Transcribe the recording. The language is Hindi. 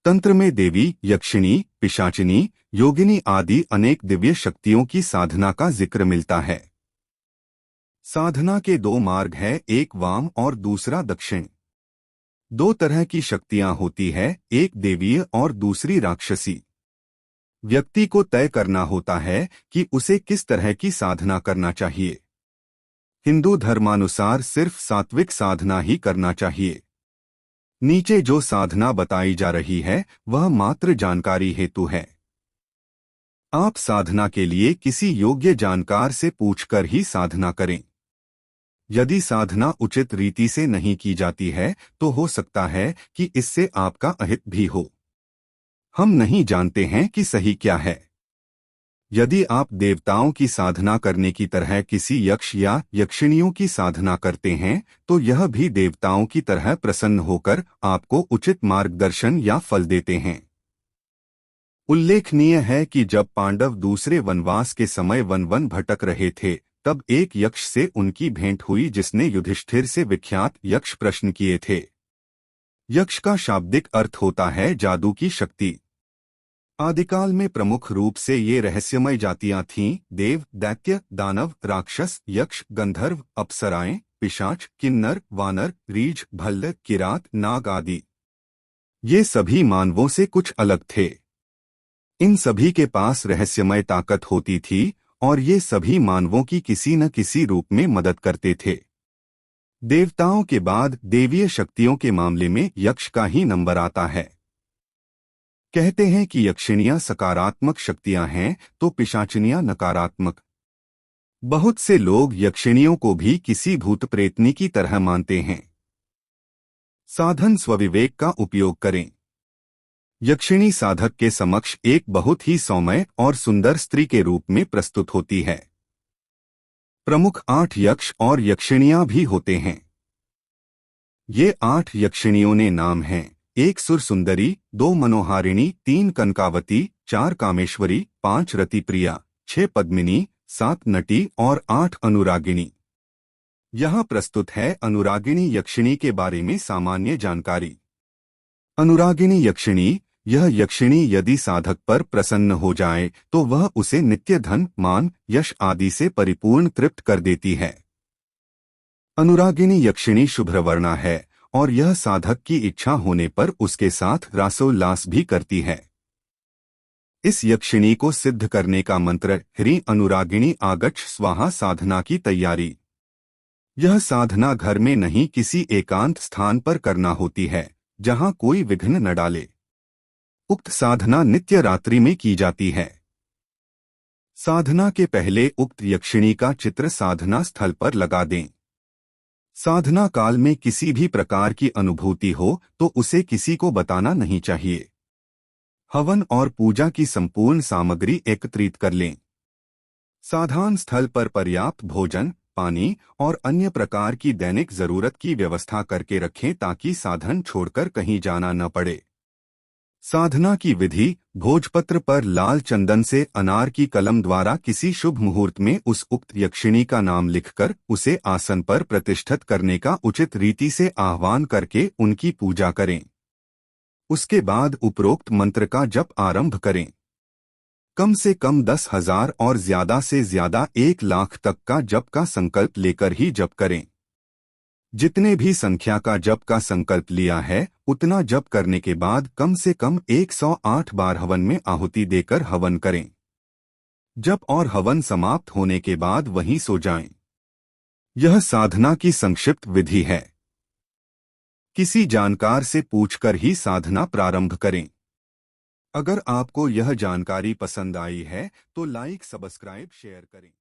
तंत्र में देवी, यक्षिणी, पिशाचिनी, योगिनी आदि अनेक दिव्य शक्तियों की साधना का जिक्र मिलता है। साधना के दो मार्ग हैं, एक वाम और दूसरा दक्षिण। दो तरह की शक्तियां होती है, एक देवीय और दूसरी राक्षसी। व्यक्ति को तय करना होता है कि उसे किस तरह की साधना करना चाहिए। हिंदू धर्मानुसार सिर्फ सात्विक साधना ही करना चाहिए। नीचे जो साधना बताई जा रही है वह मात्र जानकारी हेतु है। आप साधना के लिए किसी योग्य जानकार से पूछकर ही साधना करें। यदि साधना उचित रीति से नहीं की जाती है तो हो सकता है कि इससे आपका अहित भी हो। हम नहीं जानते हैं कि सही क्या है। यदि आप देवताओं की साधना करने की तरह किसी यक्ष या यक्षिणियों की साधना करते हैं तो यह भी देवताओं की तरह प्रसन्न होकर आपको उचित मार्गदर्शन या फल देते हैं। उल्लेखनीय है कि जब पांडव दूसरे वनवास के समय वन भटक रहे थे तब एक यक्ष से उनकी भेंट हुई जिसने युधिष्ठिर से विख्यात यक्ष प्रश्न किए थे। यक्ष का शाब्दिक अर्थ होता है जादू की शक्ति। आदिकाल में प्रमुख रूप से ये रहस्यमय जातियां थीं: देव, दैत्य, दानव, राक्षस, यक्ष, गंधर्व, अप्सराएं, पिशाच, किन्नर, वानर, रीछ, भल्ल, किरात, नाग आदि। ये सभी मानवों से कुछ अलग थे। इन सभी के पास रहस्यमय ताकत होती थी और ये सभी मानवों की किसी न किसी रूप में मदद करते थे। देवताओं के बाद देवीय शक्तियों के मामले में यक्ष का ही नंबर आता है। कहते हैं कि यक्षिणियां सकारात्मक शक्तियां हैं तो पिशाचिनियां नकारात्मक। बहुत से लोग यक्षिणियों को भी किसी भूत प्रेतनी की तरह मानते हैं। साधन स्वविवेक का उपयोग करें। यक्षिणी साधक के समक्ष एक बहुत ही सौम्य और सुंदर स्त्री के रूप में प्रस्तुत होती है। प्रमुख 8 यक्ष और यक्षिणियां भी होते हैं। ये 8 यक्षिणियों ने नाम हैं: 1 सुर सुंदरी, 2 मनोहारिणी, 3 कनकावती, 4 कामेश्वरी, 5 रतिप्रिया, 6 पद्मिनी, 7 नटी और 8 अनुरागिणी। यहाँ प्रस्तुत है अनुरागिणी यक्षिणी के बारे में सामान्य जानकारी। अनुरागिणी यक्षिणी: यह यक्षिणी यदि साधक पर प्रसन्न हो जाए तो वह उसे नित्य धन, मान, यश आदि से परिपूर्ण तृप्त कर देती है। अनुरागिणी यक्षिणी शुभ्रवर्णा है और यह साधक की इच्छा होने पर उसके साथ रासोल्लास भी करती है। इस यक्षिणी को सिद्ध करने का मंत्र ह्रीं अनुरागिणी आगच्छ स्वाहा साधना की तैयारी। यह साधना घर में नहीं किसी एकांत स्थान पर करना होती है जहां कोई विघ्न न डाले। उक्त साधना नित्य रात्रि में की जाती है। साधना के पहले उक्त यक्षिणी का चित्र साधना स्थल पर लगा दें। साधना काल में किसी भी प्रकार की अनुभूति हो तो उसे किसी को बताना नहीं चाहिए। हवन और पूजा की संपूर्ण सामग्री एकत्रित कर लें। साधन स्थल पर पर्याप्त भोजन, पानी और अन्य प्रकार की दैनिक जरूरत की व्यवस्था करके रखें ताकि साधन छोड़कर कहीं जाना न पड़े। साधना की विधि: भोजपत्र पर लाल चंदन से अनार की कलम द्वारा किसी शुभ मुहूर्त में उस उक्त यक्षिणी का नाम लिखकर उसे आसन पर प्रतिष्ठित करने का उचित रीति से आह्वान करके उनकी पूजा करें। उसके बाद उपरोक्त मंत्र का जप आरंभ करें। कम से कम 10,000 और ज्यादा से ज्यादा 1,00,000 तक का जप का संकल्प लेकर ही जप करें। जितने भी संख्या का जप का संकल्प लिया है उतना जप करने के बाद कम से कम 108 बार हवन में आहुति देकर हवन करें। जप और हवन समाप्त होने के बाद वहीं सो जाएं। यह साधना की संक्षिप्त विधि है। किसी जानकार से पूछकर ही साधना प्रारंभ करें। अगर आपको यह जानकारी पसंद आई है तो लाइक, सब्सक्राइब, शेयर करें।